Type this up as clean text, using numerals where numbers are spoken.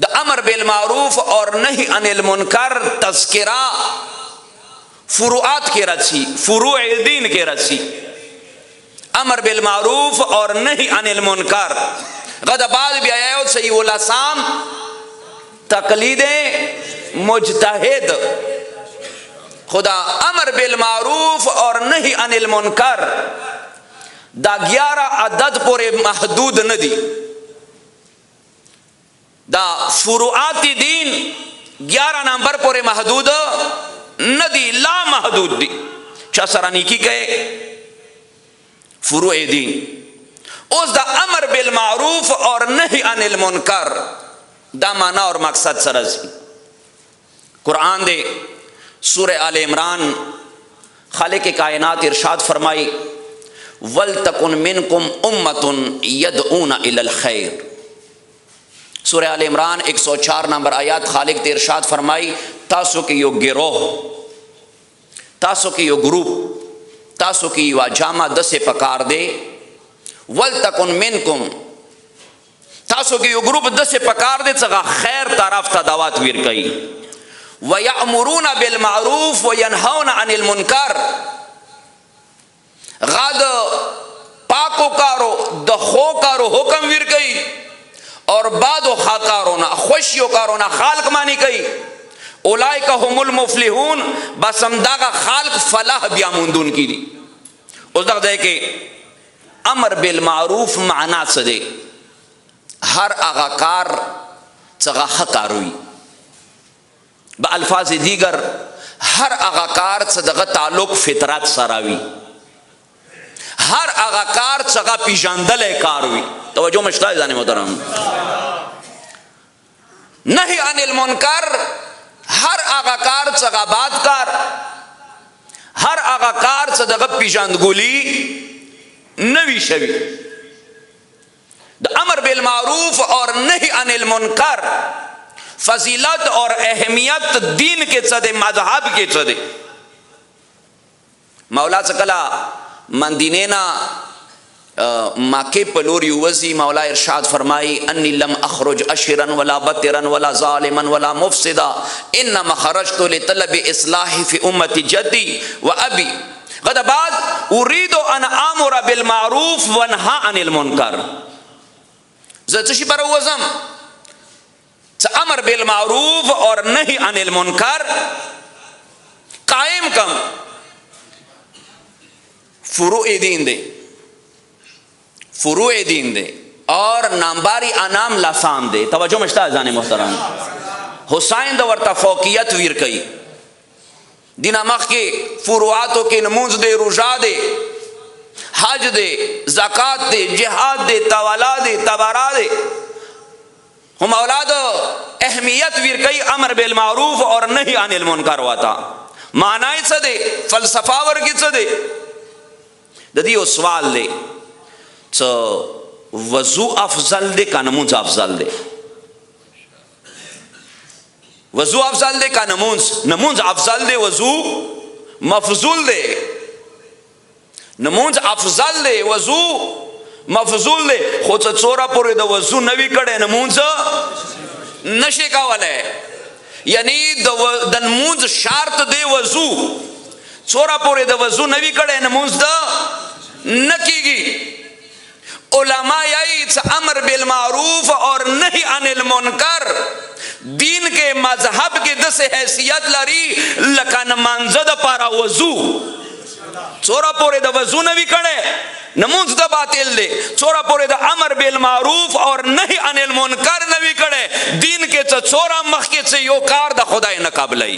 The Amar bill मारूफ और नही अनिल मुनकर तस्किरा फुरुआत के रसी, फुरूए दीन के रसी। अमर बिल मारूफ और नही अनिल मुनकर गदबाद भी आया सही बोला साम तकलीदे मुजतहिद। खुदा अमर बिल मारूफ और नही अनिल मुनकर दा 11 अदद पूरे महदूद न दी, दा फुरुआती दीन 11 नंबर पूरे महदूद न दी, ला महदूद दी। शसरानी की कहे फुरूए दीन उस दा अमर बिल मारूफ और नही अनिल मुनकर दा माना और मकसद सरसी। कुरान दे सूरह आले इमरान खालिक कायनात इरशाद फरमाई वल तकुन मिनकुम उम्मतुन यदऊना इलल खैर। सूरह आले इमरान 104 नंबर आयत खालिक इरशाद फरमाई तासो की यो गिरोह, तासो की यो ग्रुप, तासो की यो जामा दसे पकार दे। वल तकुन मिनकुम तासो की यो ग्रुप दसे पकार दे सगा खैर तरफ ता दावत वीर कई। वयअमुरूना बिल मारूफ वयनहौना अनिल मुनकर गद पाको कारो दखो कारो हुक्म वीर कई और बादो खाकारो ना खुशियों कारो ना खाल्क मानी कई। उलाइका हुमुल मुफलिहून बसमदा का खाल्क फलाह बियामुंदून की दी। उस तक दे के अमर बिल मारूफ माना सदे हर आगाकार चगा हकारुई बअल्फाज दीगर हर आगाकार सदगा ताल्लुक फितरत सरावी, हर आगाकार चगा पिजांदल कारुई। तवज्जो मशता जाने मोहतरम। नहीं अनिल मुनकर हर आगाकार चगा बातकार, हर आगाकार सदगा पिजांदगुली नवी शवी। द अमर बिल मारूफ और नहीं अनिल मुनकर फजीलत और अहमियत दीन के सदे मजहब के सदे। मौला सकला मंदीनेना माके पलोरी वजी मौला इरशाद फरमाई अन्नी लम अखरुज अशरन वला बतरन वला जालिमन वला मुफसिदा इन्नमा खरजतु लितलब इस्लाह फी उम्मती जद्दी व अबी गदबाद उरीदु अन आमुरा बिल मारूफ व नहा अनिल मुनकर। जतशी पर वजम अमर बिल मारूफ और नहीं अनिल मुनकर कायम कम फुरूए दीन दे, फुरूए दीन दे और नामबारी अनाम लासाम दे। तवज्जो मशता जाने मोहतरम। हुसैन द वर्ता फौकियत वीर कई दिना मख के फुरुआतों के नमूज दे, रुजा दे, हज दे, ज़कात दे, जिहाद दे, तवाला दे, तबारा दे। हम औलाद अहमियत वीर कई अमर बिल मारूफ और नहीं अनिल मुनकर वाता मानाई सदे फलसफा वर्गी सदे ददी ओ सवाल दे तो वजू अफजल दे का नमूज अफजल दे, वजू अफजल दे का नमूज अफजल दे, वजू मफजूल दे, नमूज अफजल दे, वजू मफजूल दे। खुद चोरा पूरे द वजू नवी कड़े नमूज नशे का वाला है, यानी द नमूज शार्त दे वजू चोरा पूरे द वजू नवी कड़े नमूज द नकीगी। उलमा यही अमर बिल मारूफ और नहीं अनिल मुनकर दीन के मजहब के दस हैसियत लरी लकन मंजद पारा वजू चोरा पोरे द वजू नवी कड़े नमूज द बातिल दे, चोरा पोरे द अमर बिल मारूफ और नहीं अनिल मुनकर नवी कड़े दीन के चोरा मख के से यो कार द खुदाई न काबलाई।